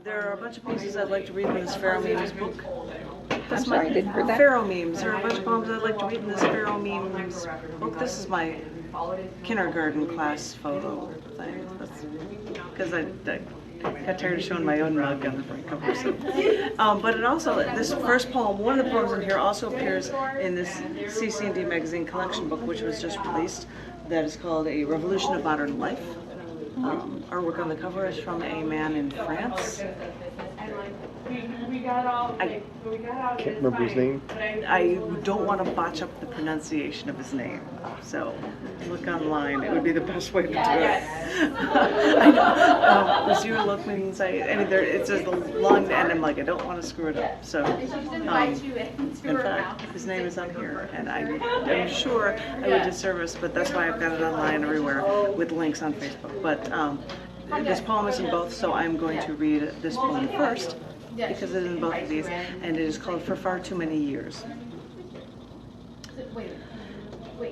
There are a bunch of pieces I'd like to read in this Pharaoh Memes book. I'm sorry, I didn't hear that. Pharaoh Memes. There are a bunch of poems I'd like to read in this Pharaoh Memes book. This is my kindergarten class photo thing. Because I got tired of showing my own mug on the front cover. So. But it also, this first poem, one of the poems in here also appears in this cc&d magazine collection book, which was just released. That is called A Revolution of Modern Life. Artwork on the cover is from a man in France. I can't remember his name. I don't want to botch up the pronunciation of his name, so look online. It would be the best way to do it. I know. Zero look means it says the long and I'm like, I don't want to screw it up. So, in fact, his name is on here, and I'm sure I would disservice, but that's why I've got it online everywhere with links on Facebook. But this poem is in both, so I'm going to read this poem first, because it is in both of these, and it is called For Far Too Many Years.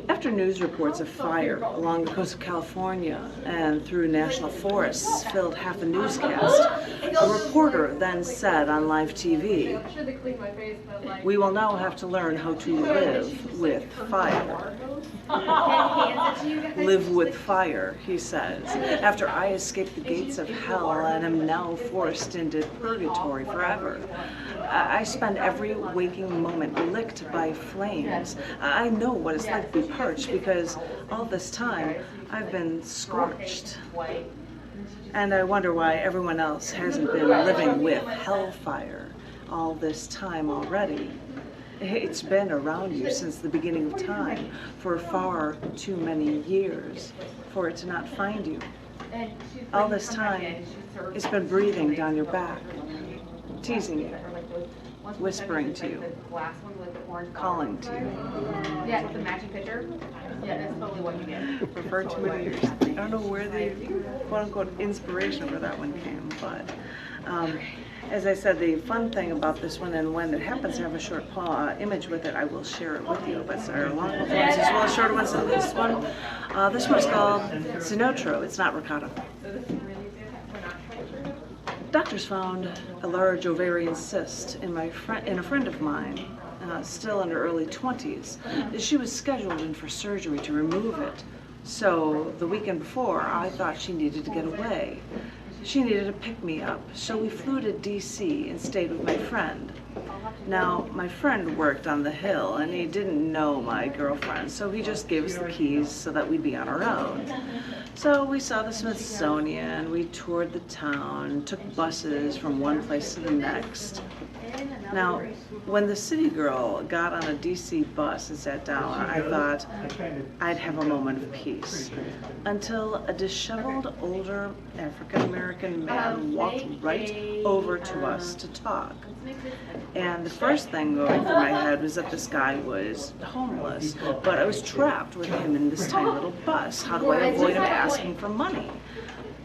After news reports of fire along the coast of California and through national forests filled half a newscast, a reporter then said on live TV, "We will now have to learn how to live with fire." Live with fire, he says, after I escaped the gates of hell and am now forced into purgatory forever. I spend every waking moment licked by flames. I know what it's like to be parched because all this time I've been scorched. And I wonder why everyone else hasn't been living with hellfire all this time already. It's been around you since the beginning of time, for far too many years, for it to not find you. All this time, it's been breathing down your back, teasing you, whispering to you, calling to you. Yeah, it's a matching picture. Yeah, that's totally what you get. For far too many years. I don't know where the quote-unquote inspiration for that one came, but as I said, the fun thing about this one, and when it happens to have a short image with it, I will share it with you. But there are long ones as well as shorter ones. So this one's called Sinotro. It's not ricotta. Doctors found a large ovarian cyst in a friend of mine, still in her early 20s. She was scheduled in for surgery to remove it. So the weekend before, I thought she needed to get away. She needed to pick me up, so we flew to DC and stayed with my friend. Now, my friend worked on the Hill, and he didn't know my girlfriend, so he just gave us the keys so that we'd be on our own. So we saw the Smithsonian, we toured the town, took buses from one place to the next. Now, when the city girl got on a DC bus and sat down, I thought I'd have a moment of peace. Until a disheveled, older African-American man walked right over to us to talk. And the first thing going through my head was that this guy was homeless, but I was trapped with him in this tiny little bus. How do I avoid him asking for money?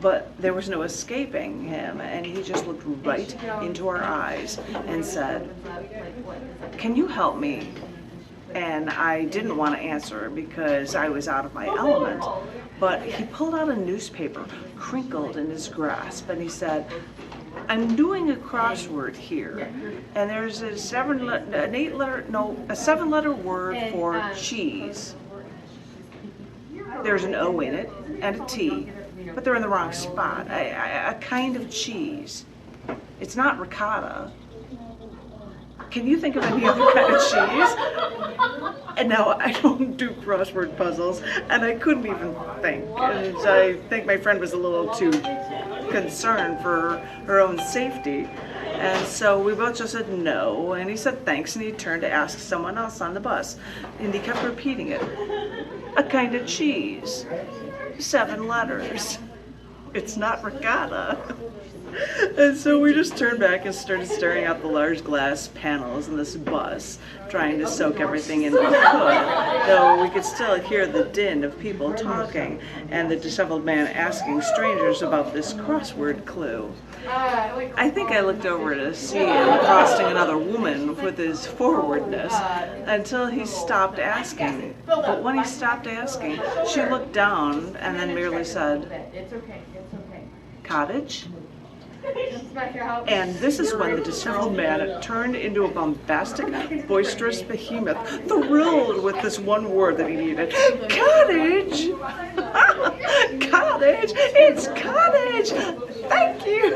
But there was no escaping him, and he just looked right into our eyes and said, "Can you help me?" And I didn't want to answer because I was out of my element. But he pulled out a newspaper, crinkled in his grasp, and he said, "I'm doing a crossword here, and there's a seven-letter word for cheese. There's an O in it and a T, but they're in the wrong spot. A kind of cheese. It's not ricotta. Can you think of any other kind of cheese?" And now I don't do crossword puzzles, and I couldn't even think. And I think my friend was a little too concerned for her own safety. And so we both just said no, and he said thanks, and he turned to ask someone else on the bus. And he kept repeating it. A kind of cheese. 7 letters. It's not ricotta. And so we just turned back and started staring out the large glass panels in this bus, trying to soak everything in we could, though we could still hear the din of people talking and the disheveled man asking strangers about this crossword clue. I think I looked over to see him accosting another woman with his forwardness until he stopped asking. But when he stopped asking, she looked down and then merely said, "Cottage?" And this is when the disheveled man turned into a bombastic, boisterous behemoth, thrilled with this one word that he needed. Cottage! Cottage! It's cottage! Thank you!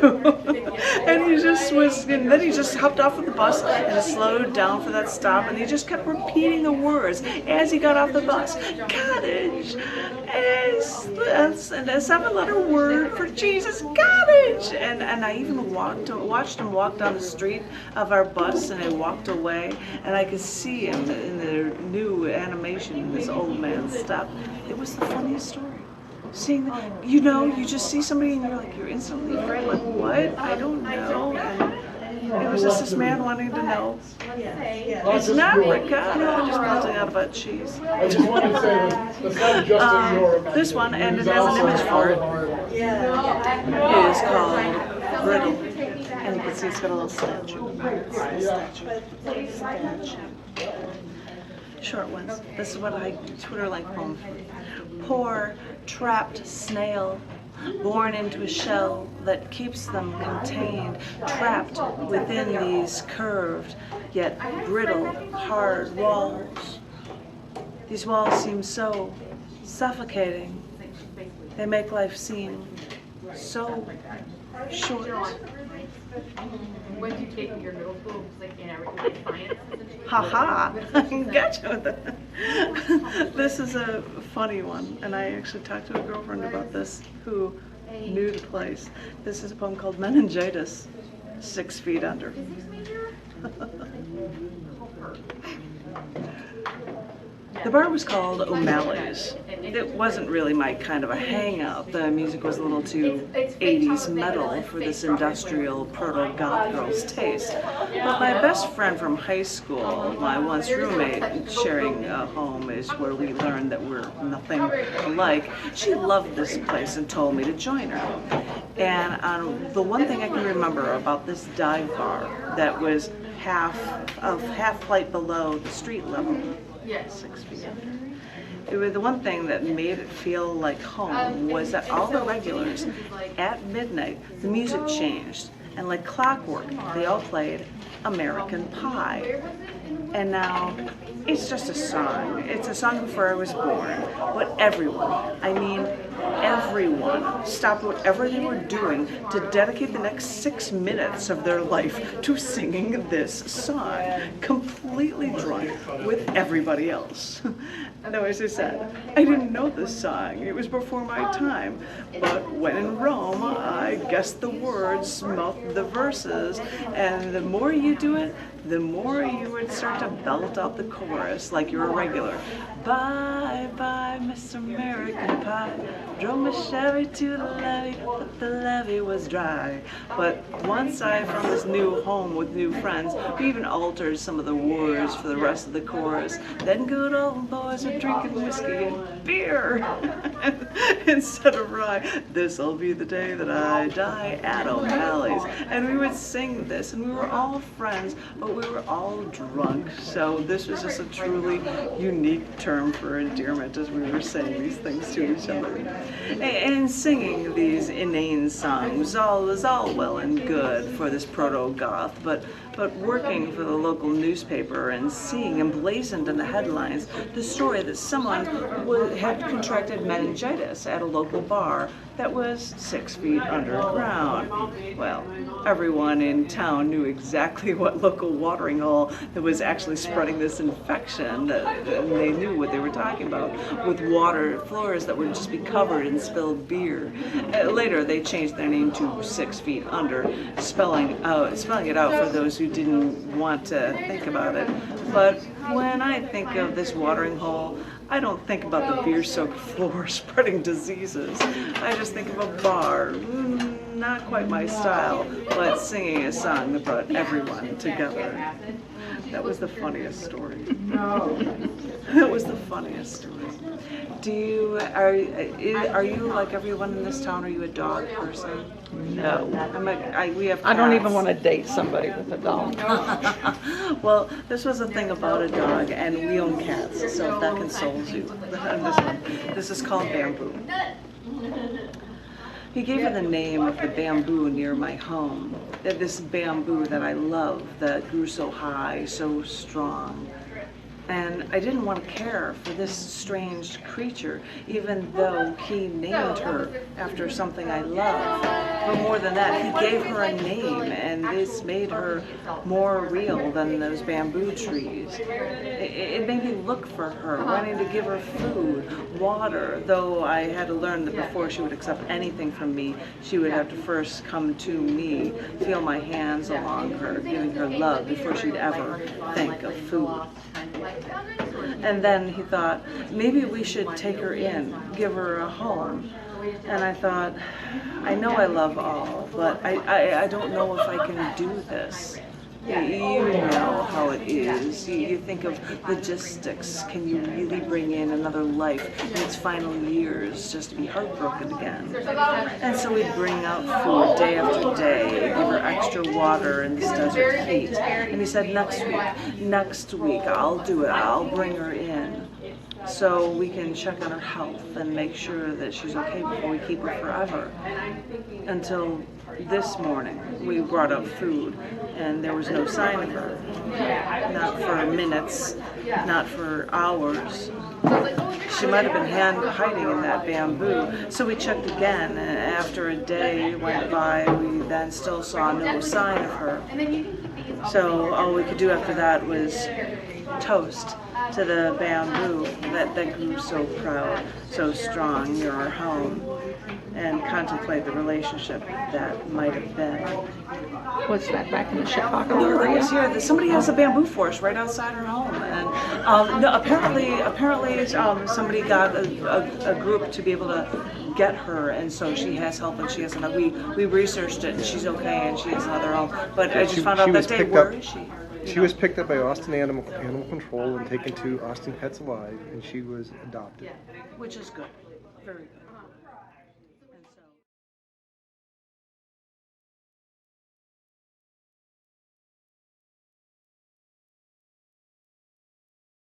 And he just was, and then he just hopped off of the bus and slowed down for that stop, and he just kept repeating the words as he got off the bus. Cottage! And a 7-letter word for Jesus, cottage! And I even watched him walk down the street of our bus, and I walked away, and I could see him in the new animation in this old man's step. It was the funniest story. Seeing that, you know, you just see somebody and you're instantly afraid, like, what? I don't know. And it was just this man wanting to know. It's not ricotta, just melting out about cheese. I just wanted to say that that's not just in your this one, and it has an image for it. It is called Brittle. And you can see it's got a little statue. Short ones. This is what I Twitter-like poem. Poor, trapped snail, born into a shell that keeps them contained, trapped within these curved, yet brittle, hard walls. These walls seem so suffocating. They make life seem so short. When did you take your middle school, like in everything, science? Haha, gotcha with that. This is a funny one, and I actually talked to a girlfriend about this who knew the place. This is a poem called Meningitis, 6 feet under. The bar was called O'Malley's. It wasn't really my kind of a hangout. The music was a little too 80s metal for this industrial proto-goth girl's taste. But my best friend from high school, my once roommate, sharing a home is where we learned that we're nothing alike. She loved this place and told me to join her. And the one thing I can remember about this dive bar that was half flight below the street level, 6 feet under. It was the one thing that made it feel like home was that all the regulars at midnight, the music changed, and like clockwork, they all played American Pie. And now it's just a song. It's a song before I was born. But everyone, I mean everyone, stopped whatever they were doing to dedicate the next 6 minutes of their life to singing this song, completely drunk with everybody else. Now, as I said, I didn't know this song. It was before my time. But when in Rome, I guessed the words, mouthed the verses, and the more you do it, the more you would start to belt out the chorus like you're a regular. Bye, bye, Miss American Pie. Drove my Chevy to the levee, but the levee was dry. But once I found this new home with new friends, we even altered some of the words for the rest of the chorus. Then good old boys are drinking whiskey and beer instead of rye. This'll be the day that I die at O'Malley's. And we would sing this, and we were all friends, but we were all drunk. So this was just a truly unique term for endearment as we were saying these things to each other. And singing these inane songs was all well and good for this proto-goth, but working for the local newspaper and seeing emblazoned in the headlines the story that someone had contracted meningitis at a local bar that was 6 feet underground. Well, everyone in town knew exactly what local watering hole that was actually spreading this infection, and they knew what they were talking about, with water floors that would just be covered in spilled beer. Later, they changed their name to 6 feet under, spelling it out for those who didn't want to think about it. But when I think of this watering hole, I don't think about the beer-soaked floor spreading diseases. I just think of a bar, not quite my style, but singing a song that brought everyone together. That was the funniest story. That was the funniest story. Are you like everyone in this town? Are you a dog person? No. We have cats. I don't even want to date somebody with a dog. Well, this was a thing about a dog, and we own cats, so if that consoles you. This is called Bamboo. He gave her the name of the bamboo near my home. This bamboo that I love, that grew so high, so strong. And I didn't want to care for this strange creature, even though he named her after something I love. But more than that, he gave her a name, and this made her more real than those bamboo trees. It made me look for her, wanting to give her food, water, though I had to learn that before she would accept anything from me, she would have to first come to me, feel my hands along her, giving her love before she'd ever think of food. And then he thought, maybe we should take her in, give her a home. And I thought, I know I love all, but I don't know if I can do this. You know how it is. You think of logistics. Can you really bring in another life in its final years just to be heartbroken again? And so we'd bring out food day after day, give her extra water in this desert heat. And he said, next week, I'll do it. I'll bring her in, so we can check on her health and make sure that she's okay before we keep her forever. Until this morning, we brought up food, and there was no sign of her. Not for minutes, not for hours. She might have been hiding in that bamboo. So we checked again, and after a day went by, we then still saw no sign of her. So all we could do after that was toast to the bamboo that grew so proud, so strong near our home, and contemplate the relationship that might have been. Was that back in the Chicago No, that area? was here. Somebody has a bamboo forest right outside her home, and no, apparently, somebody got a group to be able to get her, and so she has help, and she has another. We researched it, and she's okay, and she has another home. But I just found out that day, where is she? She was picked up by Austin Animal Control and taken to Austin Pets Alive, and she was adopted. Which is good, very good.